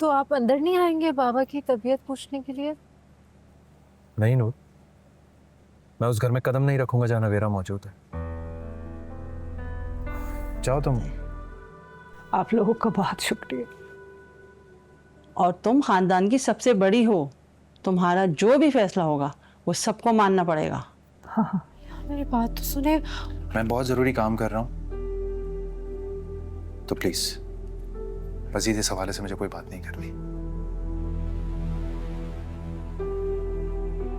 तो आप अंदर नहीं आएंगे बाबा की तबीयत पूछने के लिए? नहीं नूर, मैं उस घर में कदम नहीं रखूंगा जहां नवेरा मौजूद है। जाओ तुम। आप लोगों का बहुत शुक्रिया। और तुम खानदान की सबसे बड़ी हो, तुम्हारा जो भी फैसला होगा वो सबको मानना पड़ेगा। मेरी बात तो सुने। मैं बहुत जरूरी काम कर रहा हूं, तो प्लीज मजीद इस हवाले से मुझे कोई बात नहीं करनी।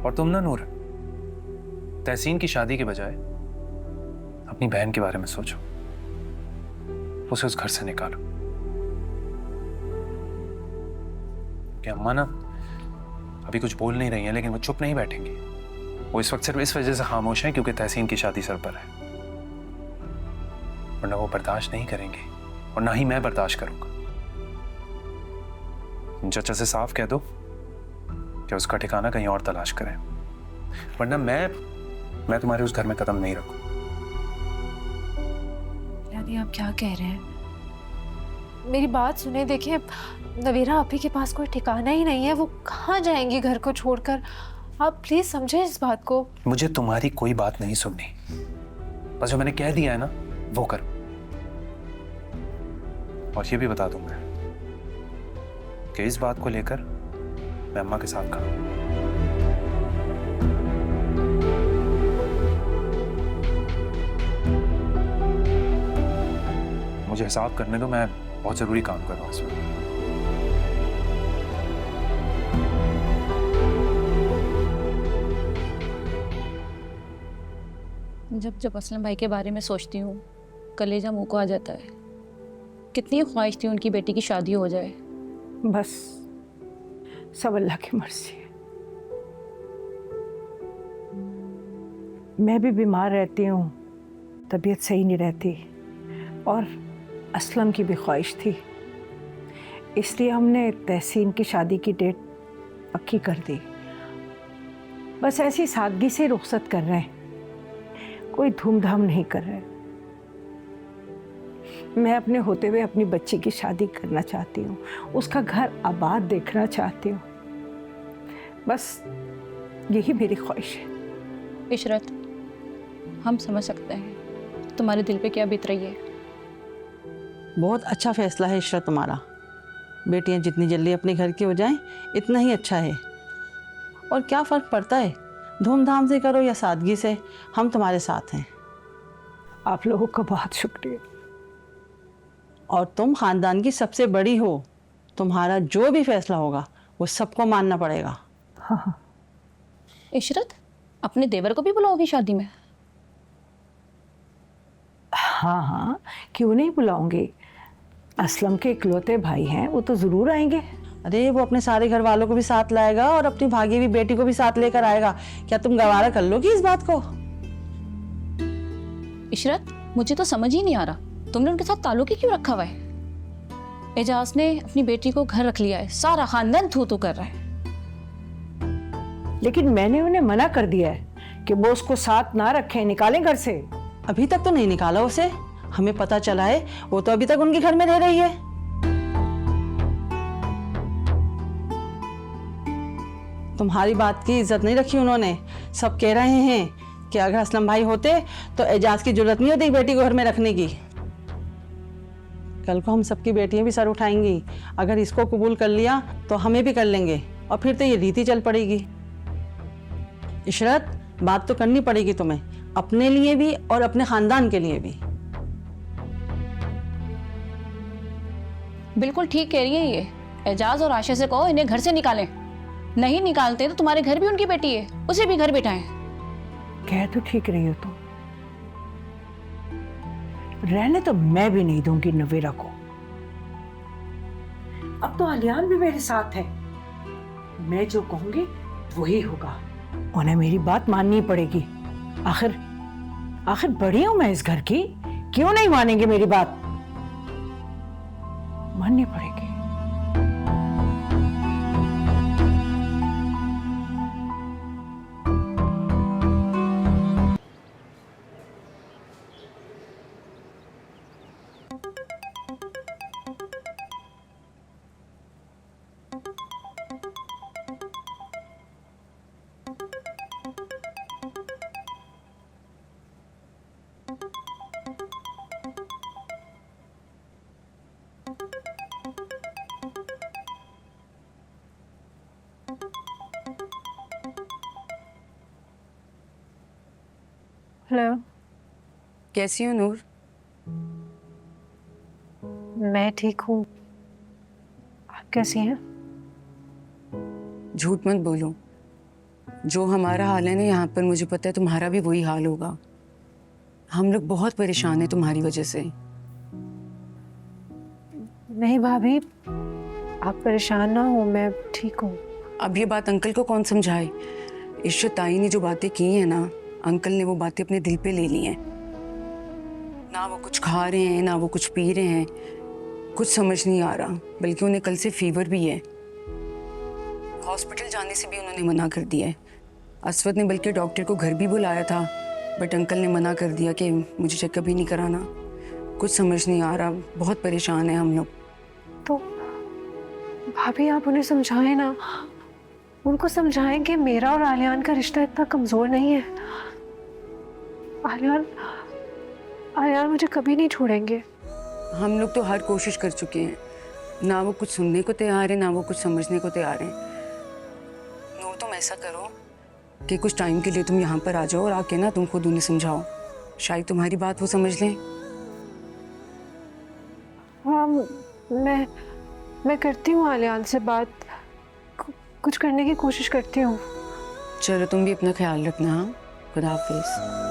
और तुम ना नूर, तहसीन की शादी के बजाय अपनी बहन के बारे में सोचो, उसे उस घर से निकालो। कि अम्मा ना अभी कुछ बोल नहीं रही हैं, लेकिन वो चुप नहीं बैठेंगी। वो इस वक्त सिर्फ इस वजह से खामोश हैं क्योंकि तहसीन की शादी सर पर है, वरना वो बर्दाश्त नहीं करेंगे और ना ही मैं बर्दाश्त करूंगा। चाचा से साफ कह दो कि उसका ठिकाना कहीं और तलाश करें, वरना मैं तुम्हारे उस घर में कदम नहीं रखूं। यानी आप क्या कह रहे हैं? मेरी बात सुने, देखिए नवीरा आपी के पास कोई ठिकाना ही नहीं है, वो कहाँ जाएंगी घर को छोड़कर? आप प्लीज समझे इस बात को। मुझे तुम्हारी कोई बात नहीं सुननी, बस जो मैंने कह दिया है ना वो करो। और ये भी बता दूंगा कि इस बात को लेकर मैं अम्मा के साथ खड़ा हूं। मुझे हिसाब करने दो, मैं बहुत जरूरी काम कर रहा हूं इसमें। जब जब असलम भाई के बारे में सोचती हूँ कलेजा मुंह को आ जाता है। कितनी ख्वाहिश थी उनकी बेटी की शादी हो जाए। बस सब अल्लाह की मर्जी है। मैं भी बीमार रहती हूँ, तबीयत सही नहीं रहती, और असलम की भी ख्वाहिश थी, इसलिए हमने तहसीन की शादी की डेट पक्की कर दी। बस ऐसी सादगी से रुखसत कर रहे हैं, कोई धूमधाम नहीं कर रहे। मैं अपने होते हुए अपनी बच्ची की शादी करना चाहती हूँ, उसका घर आबाद देखना चाहती हूँ। बस यही मेरी ख्वाहिश है। इशरत, हम समझ सकते हैं तुम्हारे दिल पे क्या बीत रही है। बहुत अच्छा फैसला है इशरत तुम्हारा। बेटियां जितनी जल्दी अपने घर की हो जाएं इतना ही अच्छा है। और क्या फ़र्क पड़ता है, धूमधाम से करो या सादगी से, हम तुम्हारे साथ हैं। आप लोगों का बहुत शुक्रिया। और तुम खानदान की सबसे बड़ी हो, तुम्हारा जो भी फैसला होगा वो सबको मानना पड़ेगा। हाँ। इशरत, अपने देवर को भी बुलाओगी शादी में? हाँ हाँ, क्यों नहीं बुलाऊंगी। असलम के इकलौते भाई हैं, वो तो ज़रूर आएंगे। अरे वो अपने सारे घर वालों को भी साथ लाएगा और अपनी भागी हुई बेटी को भी साथ लेकर आएगा। क्या तुम गवारा कर लोगी इस बात को? इशरत, मुझे तो समझ ही नहीं आ रहा तुमने उनके साथ ताल्लुक ही क्यों रखा हुआ है। एजाज ने अपनी बेटी को घर रख लिया है, सारा खानदान थू थू कर रहा है। लेकिन मैंने उन्हें मना कर दिया है कि वो उसको साथ ना रखें, निकालें घर से। अभी तक तो नहीं निकाला उसे, हमें पता चला है वो तो अभी तक उनके घर में रह रही है। तुम्हारी बात की इज्जत नहीं रखी उन्होंने। सब कह रहे हैं कि अगर असलम भाई होते तो एजाज की जरूरत नहीं होती बेटी को घर में रखने की। कल को हम सबकी बेटियां भी सर उठाएंगी। अगर इसको कबूल कर लिया तो हमें भी कर लेंगे, और फिर तो ये रीति चल पड़ेगी। इशरत, बात तो करनी पड़ेगी तुम्हें, अपने लिए भी और अपने खानदान के लिए भी। बिल्कुल ठीक कह रही है ये। एजाज और आशा से कहो इन्हें घर से निकालें। नहीं निकालते तो तुम्हारे घर भी उनकी बेटी है, उसे भी घर बिठाएं। कह तो ठीक रही हो तुम, रहने तो मैं भी नहीं दूंगी नवेरा को। अब तो अलियान भी मेरे साथ है, मैं जो कहूंगी वही होगा। उन्हें मेरी बात माननी पड़ेगी। आखिर बड़ी हूं मैं इस घर की, क्यों नहीं मानेंगे मेरी बात? माननी पड़ेगी। हेलो, कैसी हो नूर? मैं ठीक हूँ। आप कैसी हैं? झूठ मत बोलो। जो हमारा हाल है ना यहाँ पर, मुझे पता है तुम्हारा भी वही हाल होगा। हम लोग बहुत परेशान हैं तुम्हारी वजह से। नहीं भाभी, आप परेशान ना हो, मैं ठीक हूँ। अब ये बात अंकल को कौन समझाए? इश्रत ताई ने जो बातें की हैं ना, अंकल ने वो बातें अपने दिल पे ले ली हैं। ना वो कुछ खा रहे हैं, ना वो कुछ पी रहे हैं, कुछ समझ नहीं आ रहा। बल्कि उन्हें कल से फीवर भी है। हॉस्पिटल जाने से भी उन्होंने मना कर दिया है। असवद ने बल्कि डॉक्टर को घर भी बुलाया था, बट अंकल ने मना कर दिया कि मुझे चेकअप ही नहीं कराना। कुछ समझ नहीं आ रहा, बहुत परेशान है हम लोग। तो भाभी आप उन्हें समझाएं ना, उनको समझाएं कि मेरा और आलियान का रिश्ता इतना कमजोर नहीं है। आलियान मुझे कभी नहीं छोड़ेंगे। हम लोग तो हर कोशिश कर चुके हैं, ना वो कुछ सुनने को तैयार है, ना वो कुछ समझने को तैयार है। नूर, तुम ऐसा करो कि कुछ टाइम के लिए तुम यहाँ पर आ जाओ और आके ना तुम खुद उन्हें समझाओ। शायद तुम्हारी बात वो समझ लें। हाँ, मैं करती हूँ आलियान से बात, कुछ करने की कोशिश करती हूँ। चलो, तुम भी अपना ख्याल रखना। हाँ, खुदा हाफिज।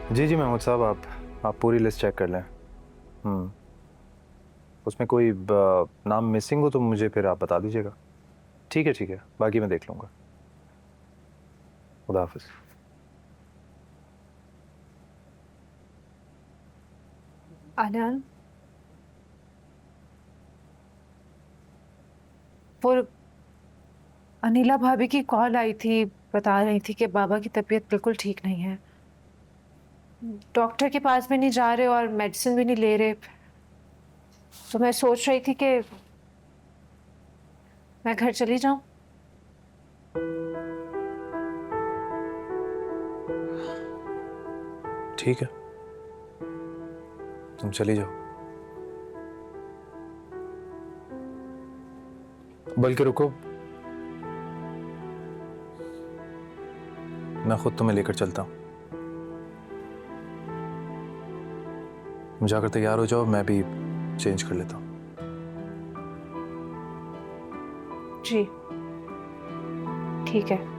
जी जी महमूद साहब, आप पूरी लिस्ट चेक कर लें। उसमें कोई नाम मिसिंग हो तो मुझे फिर आप बता दीजिएगा। ठीक है, बाकी मैं देख लूँगा। खुदा हाफिज़। आलियान, वो अनिला भाभी की कॉल आई थी, बता रही थी कि बाबा की तबीयत बिल्कुल ठीक नहीं है। डॉक्टर के पास भी नहीं जा रहे और मेडिसिन भी नहीं ले रहे। तो मैं सोच रही थी कि मैं घर चली जाऊं। ठीक है, तुम चली जाओ। बल्कि रुको, मैं खुद तुम्हें लेकर चलता हूँ। तुम जाकर तैयार हो जाओ, मैं भी चेंज कर लेता हूँ। जी ठीक है।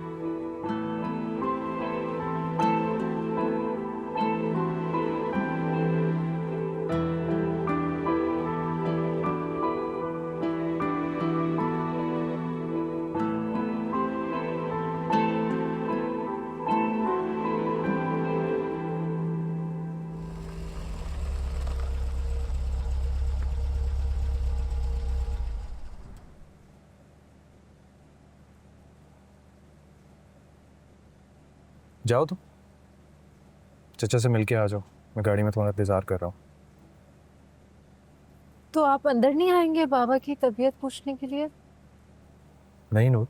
जाओ तुम, चचा से मिलके आ जाओ। मैं गाड़ी में तुम्हारा इंतजार कर रहा हूँ। तो आप अंदर नहीं आएंगे बाबा की तबीयत पूछने के लिए? नहीं नूर,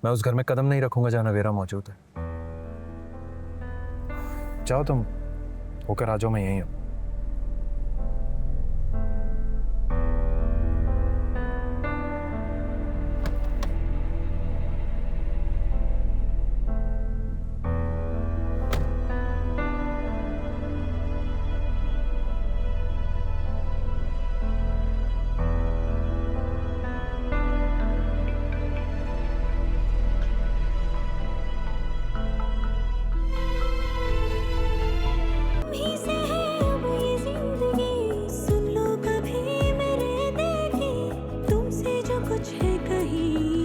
मैं उस घर में कदम नहीं रखूंगा जहाँ नवेरा मौजूद है। जाओ तुम, होकर आ जाओ, मैं यहीं हूँ। कुछ है कहीं